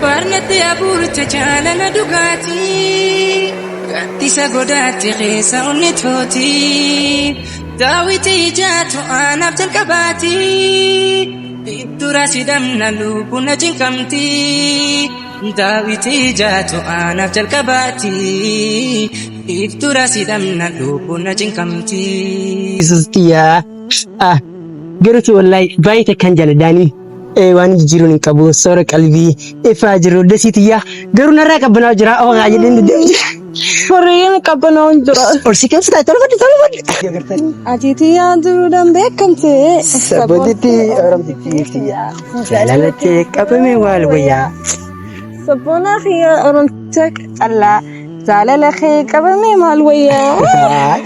Barnatti abuurcha jaalala dhugaatii gaddisa godaatti keessa onni tooti daawwitii jaatu aanaaf jalqabaati dura sidhamna lubbuna cinqamti daawwitii jaatu aanaaf jalqabaati dura sidhamna lubbuna cinqamti. Garuu wallahi baay'ee kan jaalladhaanii. Waan jijjiiruun hin qabu soora qalbii ifaa jiru dasiitiyyaa garuu narraa qabbanaa jira oolaa jedheen deemte. Warreen qabbanaa jira. Orsi kan sitaa tolfadhi. Atiitiyyaa duruudhaan beekamte. Sabbootitti oromtittiitiyyaa jaalalatti qabame waal wayyaa. Sabboona kiyyaa oromtee allaa jaalala kee qabame maal wayyaa.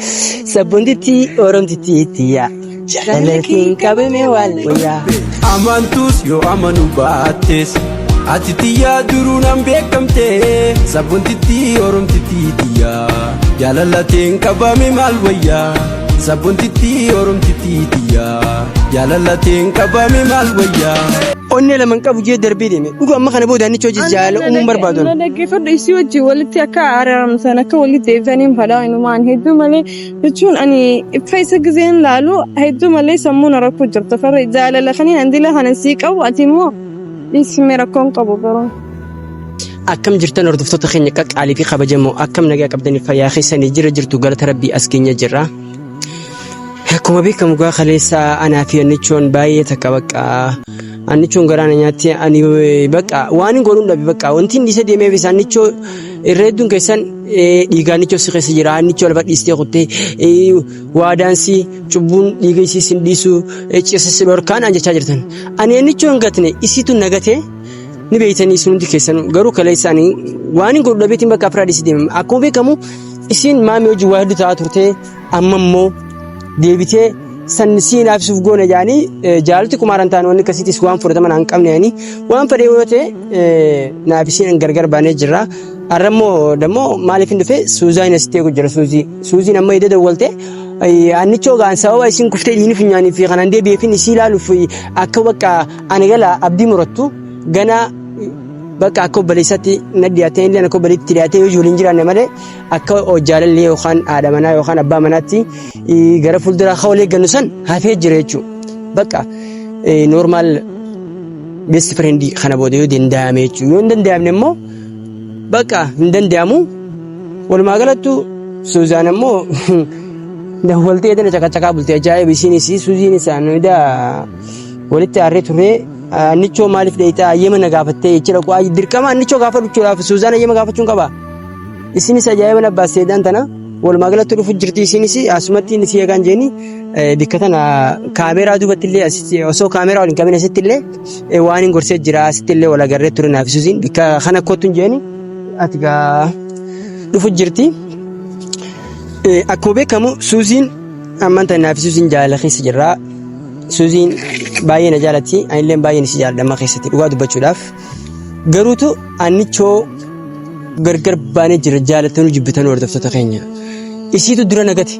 Sabbootitti oromtittiitiyyaa. Jaalalatiin qabame waal wayyaa. Amantus yoo amanu baattes ati tiyyaa duruudhaan beekamte sabboontittii oromtittii tiyyaa jaalalatiin qabame maal wayyaa sabboontittii oromtittii tiyyaa jaalalatiin qabame maal wayyaa. Onnee lamaan qabu jee darbee deeme dhugaa amma kana booda inni hojii jaala uumuun barbaadu. Dhaggeeffadhu isii wajjin walitti akka araaramsan akka walitti deebisaniin fadhaa inumaan hedduu malee jechuun ani ifa isa gizeen laalu hedduu malee sammuun rakkoo jirtu farra jaalala kaniin handila kana sii qabu ati immoo dhiisime rakkoon qabu garuu. Akkam jirtan hordoftoota keenya akka qaalii fi kabajamoo akkam nagaa qabdanii fayyaa keessanii jirtu galata rabbii as keenya jirra. Akkuma beekamu gaa kaleessa anaa fi annichoon baay'ee takka bakka annichoon garaana nyaatti ani bakka waan hin godhuun dhabe bakka wanti inni isa deemee bisa annichoo irra hedduun keessan dhiigaa annichoo si keessa jira annichoo lafa dhiistee kuttee waadaansi cubbuun dhiiga isii sin dhiisu ciisisi dhorkaan an jechaa jirtan ani annichoo hin gatne isiitu nagatee ni beeytanii isin hundi keessan garuu kaleessa ani waan hin godhu dhabeetiin bakka afraadhi si deemee akkuma beekamu isiin maamii hojii waa hedduu ta'aa turte amma immoo deebitee sannisiin afsuuf goona jaanii jaalati kumaaran ta'an wanni akkasiitis waan fudhataman hin qabne yaani waan fedhe yoo ta'e naafisiin gargar baanee jirra arrammoo dammoo maaliif hin dhufe suuzaan asitee jira suuziin amma ida dawwalte annichoo gaan sababa isin kuftee dhiini funyaanii fi kanaan deebi'eefin isii ilaaluuf akka bakka ani gala abdii murattu gana bakka akka obboleessatti na dhiyaatee illee akka obboleetti dhiyaatee yoo waliin jiraanne malee akka jaalallee yookaan haadha manaa yookaan abbaa manaatti gara fuulduraa hawlee gannu san hafee jira jechuudha. Bakka normaal best friend kana booda yoo danda'ame jechuudha. Yoo hin danda'amne immoo bakka hin danda'amu walumaa galattu suuzaan immoo dawwaltee dana caqacaqaa bultee ajaa'iba isiinis suuziin isaanii walitti aarree turee. Annichoo maaliif dheeytaa ayyama na gaafattee jechuudha qo'aa dirqama annichoo gaafa dhuchuudhaaf suuzaan ayyama gaafachuun qaba. Isinis ajaa'iba na baasseedhaan tana walumaa galatti dhufu jirti isinis asumatti inni si eegaan jeeni bikka tana kaameeraa duubatti illee osoo kaameeraa waliin qabin asitti illee waan hin gorsee jira asitti illee wal agarree ture naaf suuziin bikka kana kottuun jeeni ati gaa dhufu jirti. Akkuma beekamu suuziin ammaan tana naaf suuziin jaalala keessa jirra. Suuziin baay'ee na jaalatti anillee baay'ee si jaalladha keessatti dhugaa dubbachuudhaaf garuutu annichoo gargar baanee jira jaalatanii jibbitanuu hordoftoota keenya isiitu dura nagate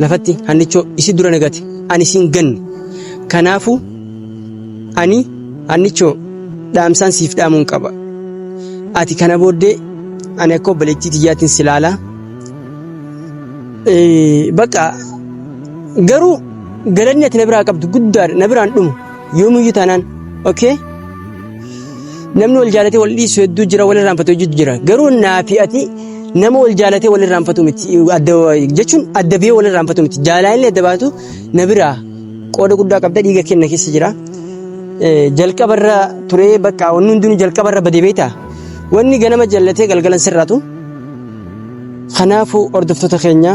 lafatti annichoo isii dura nagate ani siin ganne kanaafu ani annichoo dhaamsaan siif dhaamuun qaba ati kana booddee ani akka obboleettii tiyyaatiin si ilaala bakka garuu. Galanni ati na biraa qabdu guddaadha na biraan dhumu yoomuyyuu taanaan okay namni wal jaalatee wal dhiisu hedduu jira wal irraanfatu jira garuu naafi ati nama wal jaalatee wal irraanfatu miti jechuun adda biyee wal irraanfatu miti jaalallee adda baatu na biraa qooda guddaa qabda dhiiga kenna keessa jira jalqabarra turee bakka wanni hundinuu jalqabarra badee beektaa wanni ganama jallatee galgalan sirraatu kanaafuu hordoftoota keenya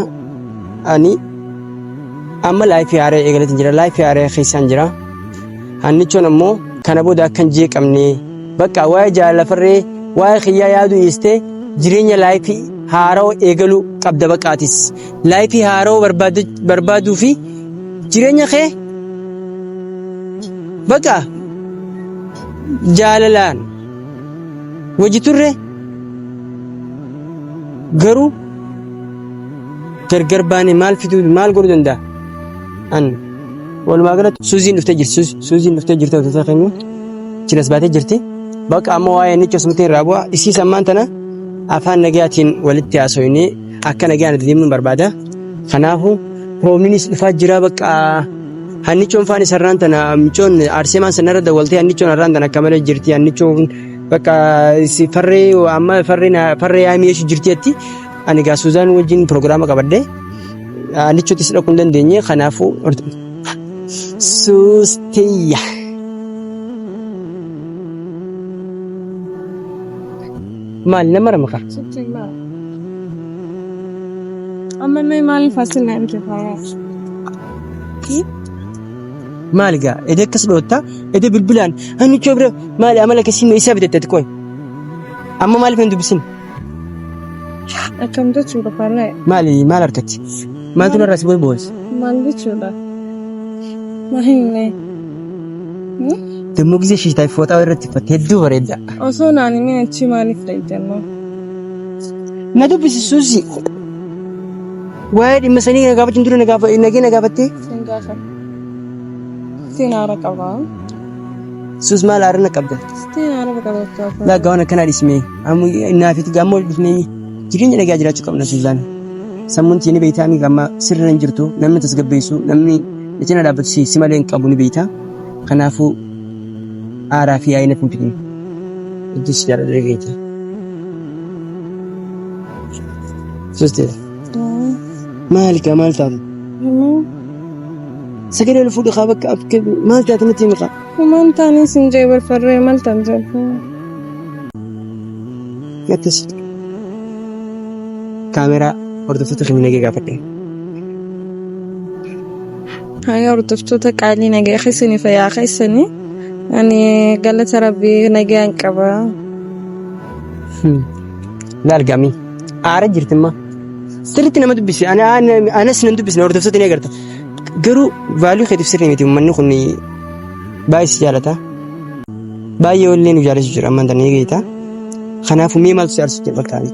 ani. Amma laayifii haaree eegalatiin jira laayifii haaree keessaan jira annichoon ammoo kana booda akkan jeeqamne bakka waa'ee jaalalafarree waa'ee xiyyaa yaaduu dhiistee jireenya laayifii haaroo eegaluu qabda baqqaatis laayifii haaroo barbaaduu fi jireenya kee bakka jaalalaan wajji turre garuu gargar baane maal fiduu maal godhuu danda'a. an walumaa galatti suuziin dhuftee jirti suuziin dhuftee jirti wantoota keenya chinas baatee jirti bakka amma waa'ee nichos muteen raabua isii sammaan tana afaan nagayaatiin walitti haasoyinee akka nagaan deemuun barbaada kanaafu roobninis dhufaa jira bakka hannichoon faani sarraan tana michoon arseemaan sanarra dawwaltee hannichoon harraan tana akka malee jirti hannichoon bakka si farree amma farree yaamii jirti ani gaa suuzaan wajjin proogiraama qabadde hannichootis dhaquu hin dandeenye kanaafu suustiyya maal nama ramaka amma may maal fasil anke faya maal gaa ede akkas dhoota ede bilbilaan hannichoo bira maal amala kasiin isaa bitatte koy amma maal fen dubisin akkam jechuudha farree maal argatti maaltu narraa si boos maal jechuudha mahinne demmoo gisee shiitaa fooxaa irratti uffatte hedduu bareedda osoo naani min achi maaliif dhayjanno na dubbisi suusi waa'ee dhimma sanii na gaafachuun dura nagee na gaafattee sin gaafa sin haara qabaa suus maal haara na qabda sin haara qabaa laaggaawwan akkanaa dhismee naafitti gaammoo dhufnee jireenya nagaa jiraachuu qabna suuzaan sammuun tiini beeytaa mi gamma sirra hin jirtu namni tasgabbeessu namni ijina dhaabbatu si malee hin qabu ni beeytaa kanaafuu aaraa fi aayina hin fidin ijjis jaaladha geeta suustee maal taatu sagalee ol fuudhu qaba akka maal taatu nutti himuqa maan taanii sin jeebal farree maal taan jeebu yattas kaameraa hordoftoota keenya nagee gaafadhe haya hordoftoota qaalii nagee keessanii fayyaa keessanii ani galata rabbii nagaan qaba laal gaamii aara jirtimmaa sirriitti nama dubbisi anas nan dubbisne hordoftoota ni agarta garuu vaaluu keetiif sirrii miti uummanni kun baay'ee si jaalata baay'ee wallee nu jaalachuu jira ammaan tana eegeeta kanaafuu mee maaltu si aarsu jira bakkaani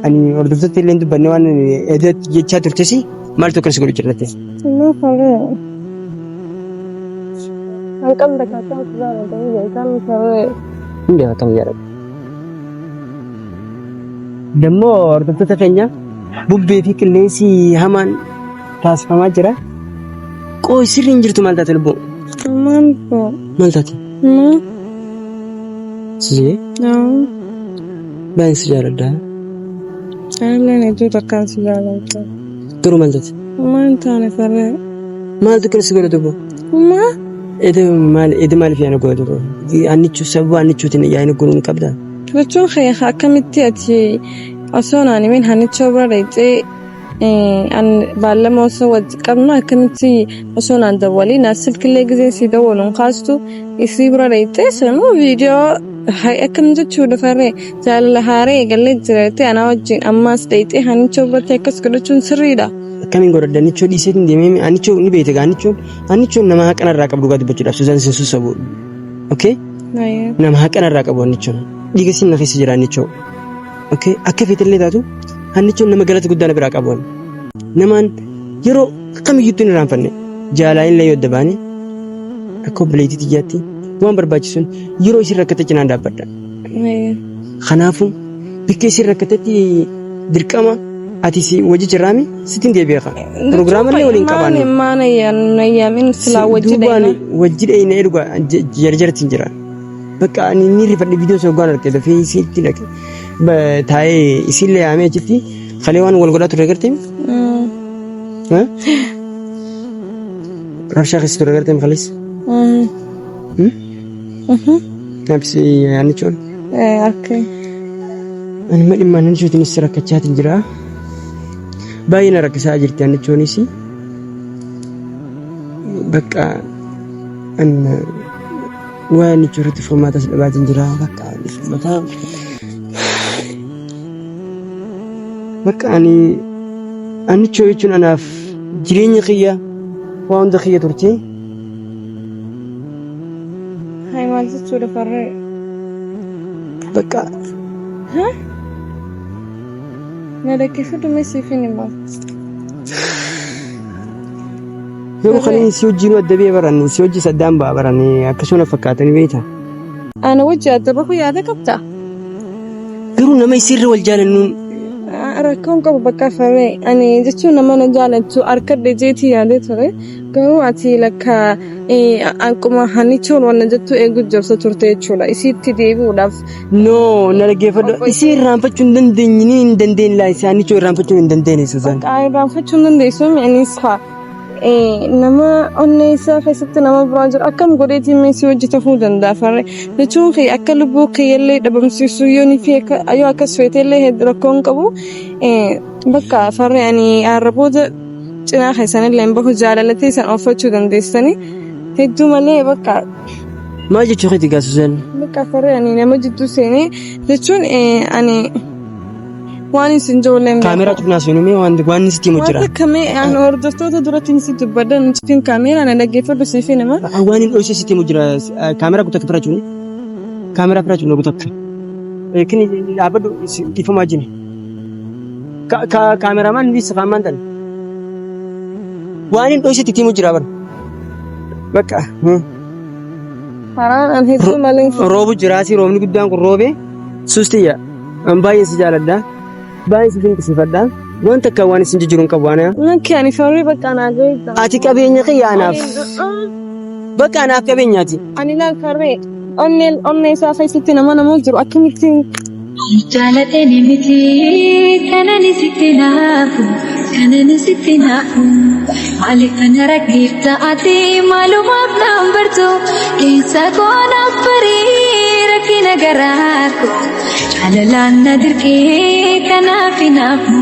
ani hordoftoota illee dubbanne waan eedeet jechaa turtesi maaltu akkas godhu jirrate immoo farree hanqam dakaataa jaallatanii beekan farree hundee akkam jaalladha dammoo hordoftoota keenya bubbee fi qilleensi hamaan taasifamaa jira qooyi sirri hin jirtu maal taate lubbuu maal taate sisee baay'een si jaalladha jaalalleen hedduu takkaan si jaalladha garuu maal taate maan taane farree maaltu kana si godhatu boo ede maaliif yaana godhatu annichuu sababa annichuutiin yaa'ina godhuu ni qabdaa jechuun keessa akkamitti ati osoo naani min hannichoo bira dhayxee baallama osoo wajji qabnu akkamitti osoo naan dawwalii naas silkillee gisee si dawwaluun kaastu isii bira dhayxee sanuu viidiyoo akkam jechuudha farree jaalala haaree eegallee jiraate anaa wajjin ammaas dhayxee hannichoo biratti akkas godhachuun sirriidha. Akkamiin godhadda annichoo dhiiseetiin deemee annichoo ni beekte annichoon nama haqanarraa qabu dhugaa dubbachuudhaaf Suuzaan Sinsu sabu okay nama haqanarraa qabu annichoon dhiiga siin na keessa jira annichoo okay akka feetillee taatu annichoon nama galata guddaa na biraa qabu namaan yeroo kamiyyuutti hin irraanfanne jaalaallee yoo dabaane akka obboleettii xiyyaatti waan barbaachisuun yeroo isin rakkate cinaan dhaabbadha kanaafuu bikka isin rakkatetti dirqama ati si wajji jirraami sitiin deebi'eeka pirogiraamallee waliin qabaanne maana yaamin silaa wajji dhayna wajji dhayna edhuga jarjartiin jira bakka ani ni rifadhe viidiyoo isa hoggaan argate dafee isiitti dhaqe taa'ee isiillee yaamee achitti kalee waan wal godhaa turre gartee rabshaa keessa turre gartee kalees nabsi annichoon ani madhimmaa annichootiinis rakkachaatiin jira baay'ee na rakkisaa jirti annichoonis bakka waan annichoo irratti furmaatas dhabaatiin jira bakka furmataa bakka ani annichoo jechuun anaaf jireenya kiyya waa hunda kiyya turte maal jechuudha farree bakka na lakkifadhu mee siif hin himaa Yoo khaliin si wajjin wadda bee baranni si wajji saddaan ba'a baranni akkasuma fakkaatanii beekta. Ana wajji adda bahu yaada qabda. Garuu nama isirra wal jaalannuun. Rakkoon qabu bakka farree ani jechuun nama na jaalattu harka deejeetii yaadee ture garuu ati lakka akkuma hanichuun wanna jettu eeguu jirtu turte jechuudha isiitti deebi'uudhaaf. No na dhaggeeffadhu isii irraanfachuu hin dandeenye ni hin dandeenye laa isaanichuu irraanfachuu hin dandeenye Suzaan. Irraanfachuu hin dandeessu anis faa nama onnee isaa keessatti nama biraa jiru akkam godheetiin meesii hojii ta'uu danda'a farree jechuun akka lubbuu kiyyallee dhabamsiisuu yoo akkas feetellee rakkoon qabu bakka farree ani arraboota cinaa keessanillee bahu jaalalatee isaan oofachuu dandeessanii hedduu malee bakka. Maal jechuu keeti gaa Suzaan? Bakka farree ani nama jidduu seenee jechuun ani. Waan isin ijoolleen kaameraa cufnaa seenumee waan sitti himu jira. Waan akkamii aan hordoftoota duratti si dubbadan cufin kaameraa na dhaggeeffadhu siifii nama. Waan hin dhoosee sitti himu jira kaameraa guutuu akka fira cufne kaameraa fira cufne guutuu akka. Kini dhaabadhu ifamaa jine. Kaameramaan ni safaamaan tan. Waan hin dhoosee sitti himu jira bara. Bakka. Haraan an hedduu malee. Roobu jiraasi roobni guddaan kun roobee suustiyya. Baay'ee si jaaladha. Baay'ee si dinqisiifadha. Wanta akka waan isin jijjiiruun qabu waan. Nakki ani farrii bakka naa gaheedha. Ati qabeenya qiyyaanaaf. Bakka anaaf qabeenyaati. Ani laal farree onnee isaa keessatti nama jiru akkamittiin. Jaalatee ni miti kanani sitti naafu maaliif kana rakkiifta ati maalumaaf naan bartu keessa koonaaf barii rakkina garaako jaalalaan na dirqee kanaaf hinaafu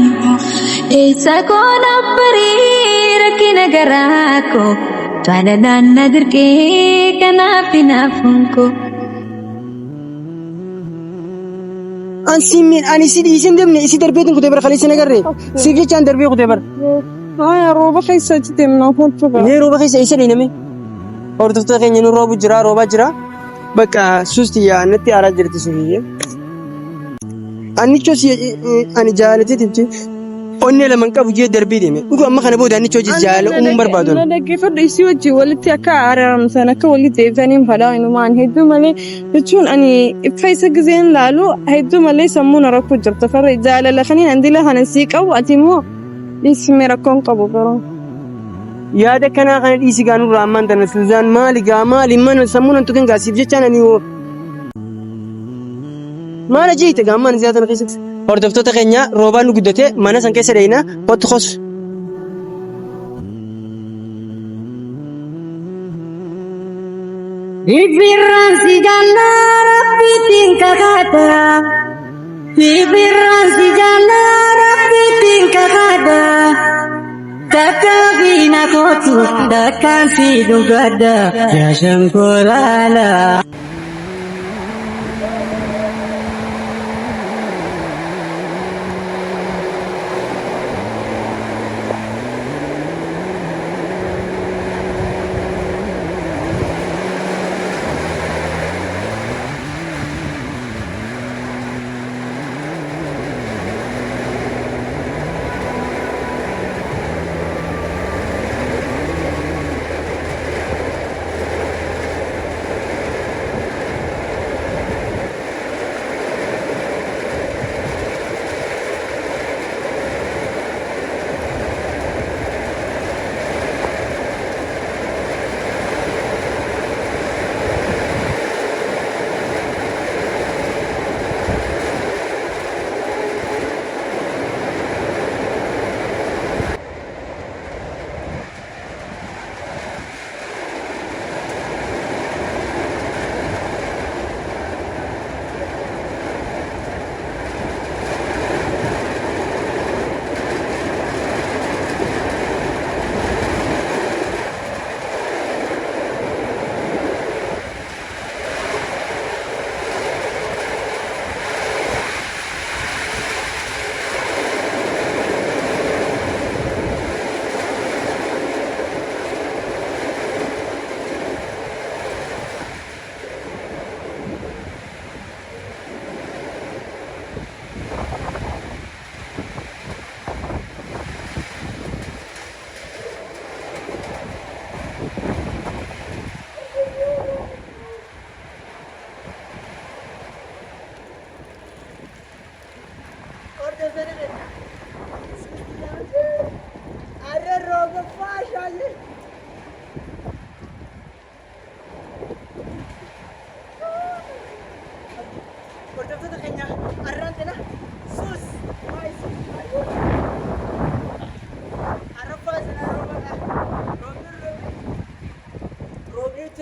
keessa koonaaf barii rakkina garaako jaalalaan na dirqee kanaaf hinaafu. Ani isin deemne isi darbeetiin kutee bara kaleessa nagarree siif jechaan darbee kutee bara. Rooba keessa deemna hojjetu bara. Mee rooba keessa isa deemame hordoftoota keenya nu roobaa jira bakka suustiyyaa natti aaraa jirti suufiyye. Annichoo ani jaalatee onnee lama qabu jee darbii deeme dhugu amma kana booda annichoo jaala uumuun barbaadu. Na dhaggeeffadhu isii wajjin walitti akka araaramsan akka walitti deebisaniin fadaa inumaan hedduu malee jechuun ani ifa isa gizeen laalu hedduu malee sammuun rakkoo jirtu farra jaalala kaniin andila kana sii qabu ati immoo dhiisimee rakkoon qabu garuu. Yaada kanaa kana dhiisi gaanurraa ammaan tana Suzaan maali mana sammuun an tukin gaasiif jechaan ani maala jeete gaammaan ziyaatan keessatti. Hordoftoota keenya roobaan nu guddate mana san keessa deeyna kottu kos. Bibirraan si jaalaa rabbiitiin kakata. Bibirraan si jaalaa rabbiitiin kakata. Takkaafiina kootu takkaan si dhugadda yaa shankoolaala.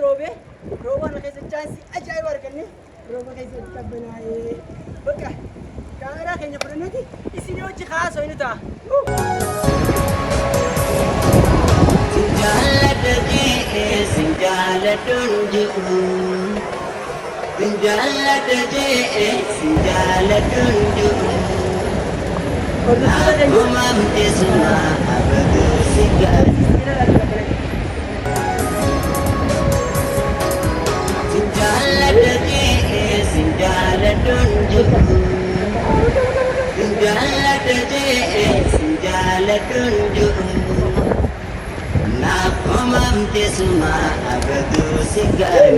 روبي روبا نخيس الجانسي أجاي ورقني روبا خيس الكبناي بقى كاميرا خيني فرنتي يسيني وجه خاص وينتا سنجالة جي سنجالة تنجو سنجالة جي سنجالة تنجو Aku mampu semua bersikap Sinjala degi, sinjala tunjuk Sinjala degi, sinjala tunjuk Aku mampu semua bersikap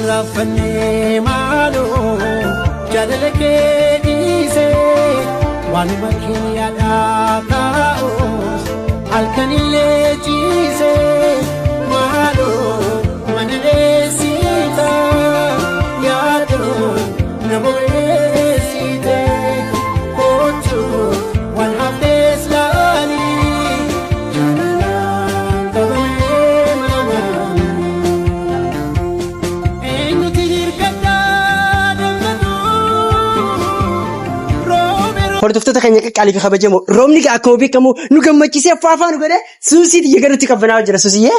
Rafane malo jalale ke dise wal makiya da kaos alkanile jise malo manele sita yado namoe sita kochu wal hafes lani hordoftoota keenya qaqqaalii fi kabajamoo roobni akkuma beekamu nu gammachiisee faafaa nu godhe suusii xiyya garuutti qabbanaa jira suusiyyee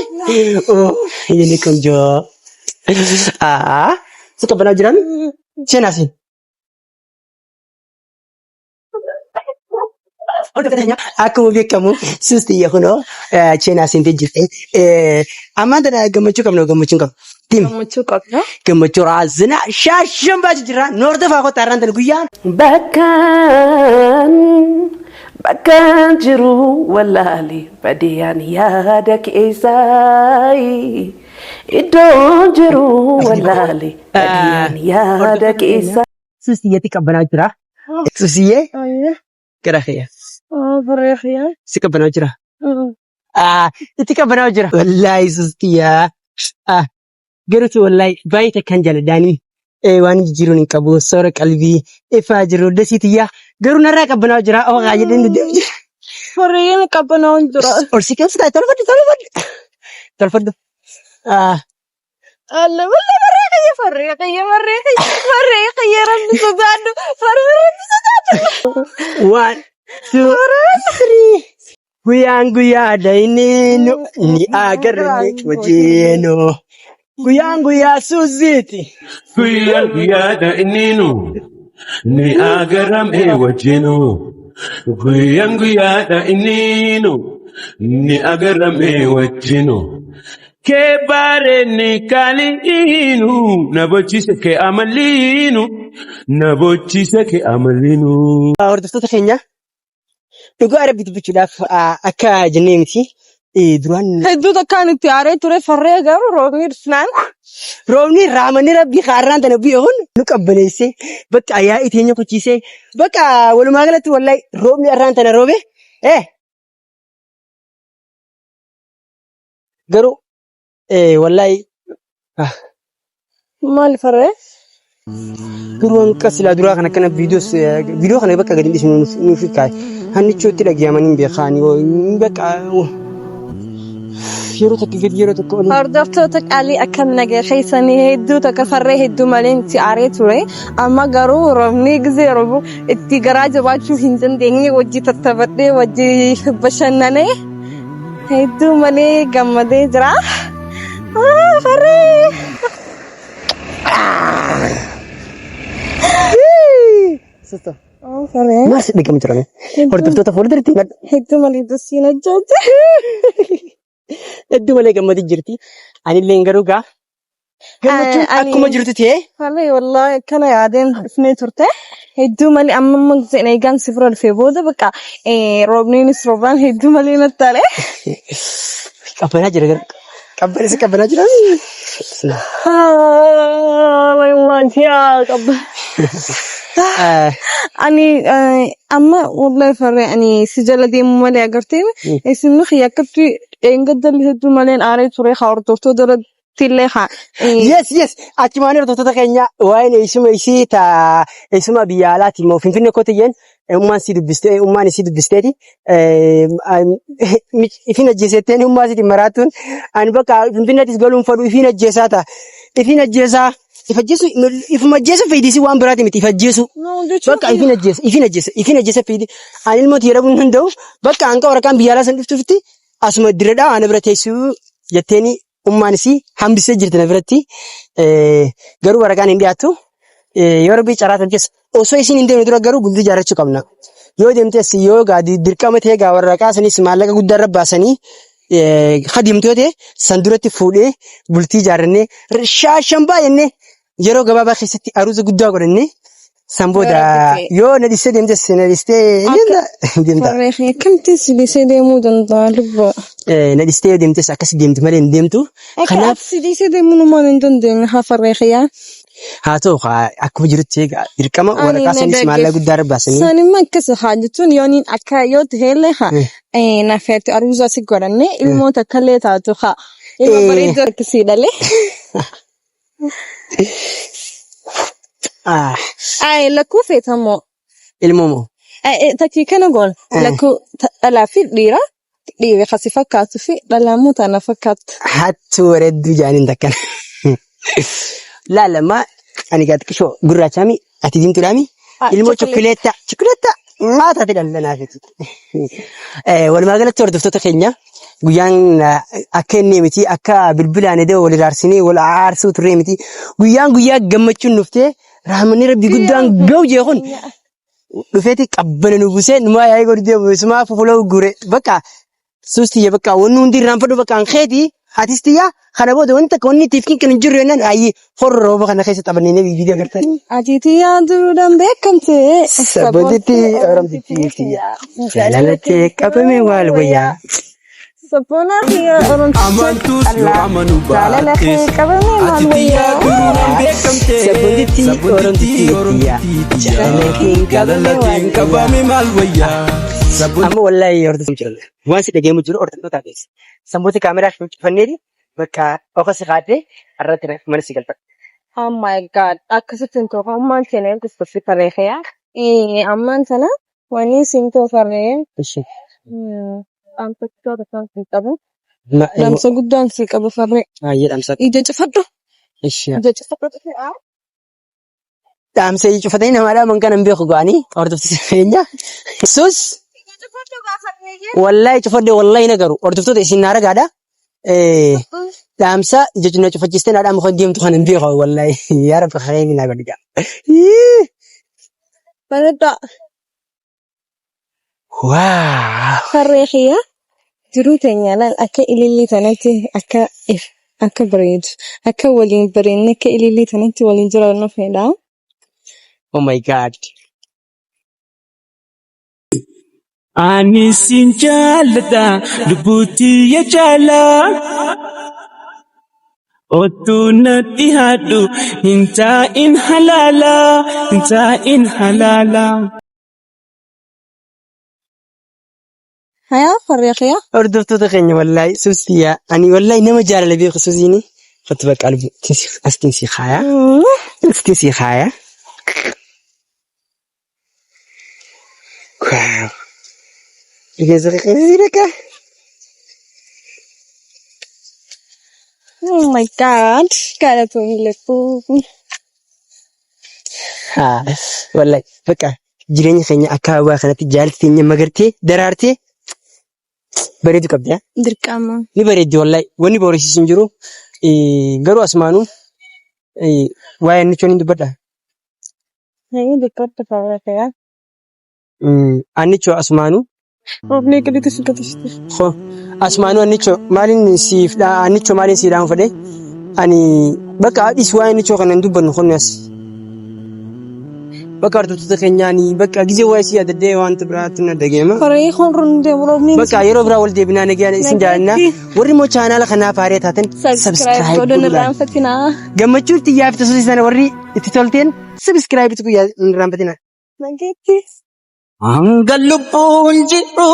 inni kun joo si qabbanaa jiran seenaasin hordoftoota keenya akkuma beekamu suus xiyya kunoo seenaasin jirte ammaan tana gammachuu qabna gammachuun qabna. gammachuu qabna. Gammachuu raazina shaashan baatu jira noorta fa'aa kottaa irraan tana guyyaan. Bakkaan jiru walaali badiyaan yaada keessaayi. Iddoon jiru walaali badiyaan yaada keessaa. Suusiyyatti qabbanaa jira. Suusiyyee. Gara kiyya. Farree kiyya. Si qabbanaa jira. Itti qabbanaa jira. Wallaahi suustiyyaa. Garuutu wallaahi baay'ee takkaan jaalladhaanii waan jijjiiruun hin qabu soora qalbii ifaa jiru dasiitiyyaa garuu narraa qabbanaa jira ooqaa jedheen deddeebi'u jira. Farreen qabbanaa jira. Orsi keessa taa'e tolfadhu. Alla wallee farree kiyya rabbi sodaadhu One, two, three. Guyaan guyyaadha inni ni agarre wajeeno. Guyyaa suuziiti. Guyyaa guyyaadha inninu ni agarame wajjinu. Guyyaa guyyaadha inninu ni agarame wajjinu. Kee bareedni kaaliinu na bochise kee amaliinu na bochise kee amaliinu. Hordoftoota keenya dhugaa Rabbii dubbachuudhaaf akka jennee miti. Duraan hedduu takkaan itti aaree ture farree garuu roobni dhufnaan. Roobni raamanii Rabbii kaarraan tana biyyoon nu qabbaneessee bakka yaa'ii teenya kochiisee bakka walumaa galatti wallaahi roobni arraan tana roobe garuu wallaahi maal farree? Garuu hanqa silaa duraa kan akkana viidiyoo kana bakka gadi dhiisnu nuuf kaa'e hannichootti dhaggeeffamanii beekaanii bakka. yeroo tokko hordoftoota qaalii akkam nagaa keessanii hedduu takka farree hedduu malee itti aaree ture amma garuu roobni gizee roobu itti garaa jabaachuu hin dandeenye wajji tattaafadhee wajji bashannanee hedduu malee gammadee jira. Farree. Sister. Farree. Maal si dhiqamu jirame? Hordoftoota fuuldurti hedduu malee dosiin ajjaaje. Hedduu malee gammadii jirti. Anillee garuu gaa gammachuun akkuma jirtu ta'e. Farree wallaahi akkana yaadeen dhufnee turte. Hedduu malee amma giseen eegaan si fura dhufee booda bakka roobniinis roobaan hedduu malee nattaale. Qabbanaa jira gara. Qabbanaa jira. Wallaahi qabba. Ani amma wallahi farree ani si jala deemu malee agartee isin nuyi akkatti eengadda hedduu maleen aaree ture hordoftoota Tilleha. Yes. Achumaan hordoftoota keenya waa'een eessuma ishii eessuma biyya alaati immoo Finfinnee koote jeen ummaan isii dubbisteeti. Ifiin ajjeesetteen ummaa isiitiin maraatuun ani bakka Finfinneettis galuun fadhu ifiin ajjeesaa ta'a. Ifiin ajjeesaa ifuma ajjeesu fayyidisi waan biraati miti ifajjeesu. Bakka ifiin ajjeesa fayyidi. Ani ilmooti jedhamuu hin danda'u bakka hanqa waraqaan biyya alaa san dhuftuufitti asuma diradhaa ana bira teessuu jetteeni. Ummaan isii hambisee jirti na biratti garuu waraqaan hin dhiyaatu yoo rabbii caraatan keessa osoo isiin hin deemne dura garuu bultii ijaarrachuu qabna yoo deemtes yoo dirqama ta'ee waraqaa sanis maallaqa guddaa irra baasanii deemtoo ta'e san duratti fuudhee bultii ijaarrannee shaashan baay'annee yeroo gabaabaa keessatti aruuza guddaa godhannee san booda yoo na dhistee deemtes na dhistee deemta. Kamti si dhiisee deemuu danda'a lubbaa. Na dhistee yoo deemtes akkas deemti malee hin deemtu. Kanaaf si dhiisee deemuu namaan hin dandeenye haa farreexiyaa. Haa ta'u akkuma jirutti dirqama waraqaa sanis maallaqa guddaa irra baasanii. Sanimma akkas haa jechuun yooniin akka yoo ta'ellee haa nafeetti aruuza si godhannee ilmoota akkallee taatu haa ilma bareedduu akkasii dhalee. Lakkuu feetamoo. Ilmoomoo. Takkii kana goon lakkuu dhalaa fi dhiira kasi fakkaatu fi dhalaa tana fakkaatu. Hattuu wareedduu jaaniin takkana. Laalama ani xiqqishoo gurraachami ati diimtuudhaami ilmoo chokkoleetta maataati dhallanaa jechuudha. Walumaa galatti hordoftoota keenya guyyaan akka inni miti akka bilbilaan edee wal iraarsinee wal aarsuu turree miti guyyaa gammachuun dhuftee raamanni rabbi guddaan ga'u jeequn dhufeeti qabbana nu buusee numaa yaa'ii godhee buusumaa fuula guree bakka suustiyya bakka wanni hundi irraan fadhu bakka hanqeeti artistiyya kana booda wanti takka wanni tiifkiin kan hin jirre yennaan ayyee horrooba kana keessa taphannee viidiyoo agartanii. Atitiyyaa duruudhaan beekamte. Sabboontitti oromtittiitti jaalalattee qabame waal wayyaa. Sabboonaa fi oromtittii Amantus yoo amanu jaalalattee qabame waal wayyaa. Sabboontitti oromtittiitti jaalalattee qabame maal wayyaa. Amma wallahi hordofuu jiran waan si dhageemu jiru hordoftoota keessa sambooti kaameraa cufanneeti bakka ofa si qaadee irratti mana si galfadha. Oh my god akkasitti hin toofa ammaan sana eegduuf farreexiyaa. Ammaan sana wani siin toofarree. Amtottoota kan siin qabu. Damsa guddaan si qabu farree. Damsa. Ija cufadhu. Ija cufadhu. Damsa ija cufatanii namaadhaa mankaan hin beeku ga'anii hordoftoota keenya. Sus. Wallahi cufadde wallahi nagaru hordoftoota isin naara gaadha. Damsa jechuun na cufachiistee naadhaa muka deemtu kan hin beeku wallahi yaa rabbi khayrii na godhiga. Bareeda. Waa. Farreexiya jiruu teenyaan akka ilillii tanatti akka bareedu akka waliin bareedne akka ilillii tanatti waliin jiraannu fedha. Oh my god. Ani sin jaalladha lubbuutti ya jaala otoo natti haadhu hin taa'in halaala. Hayaa farreexiya. Hordoftoota keenya wallahi suusiyaa ani wallahi nama jaalala beeku suusiini fatti bakka albu astiin si khaya. Wow. Oh my god. Cara tu leku. Wallahi bakka jireenya keenya akka hawaa kanatti jaalatti teenya magartee daraartee bareedu qabdi. Dirqama. Ni bareeddi wallahi wanni boorisiisu hin jiru garuu asmaanuu waa'ee inni chooniin dubbadha. Hayi dubbadha farreexiya. Annicho asmaanuu. Ofni kaditi sikatiste. Asmaanuu annicho maaliin siidhaan fedhe ani bakka haadhis waa'ee annicho kana hin dubbannu kunni as. Bakka hordoftoota keenyaanii bakka gizee waa'ee si yaadaddee wanta biraatti na dhageema. Farree honroon deemroomni. Bakka yeroo biraa wal deebinaa nagaan isin jaalannaa warri immoo chaanaala kanaaf haaree taatan subscribe godhuun irraanfatinaa. Gammachuun xiyyaa fi tosoosii sana warri itti tolteen subscribe itti guyyaa irraanfatinaa. Nageetti. Hanga lubbuun jiru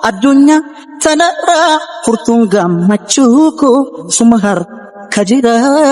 addunyaa tanarraa furtuun gammachuu koo suma bakka jira.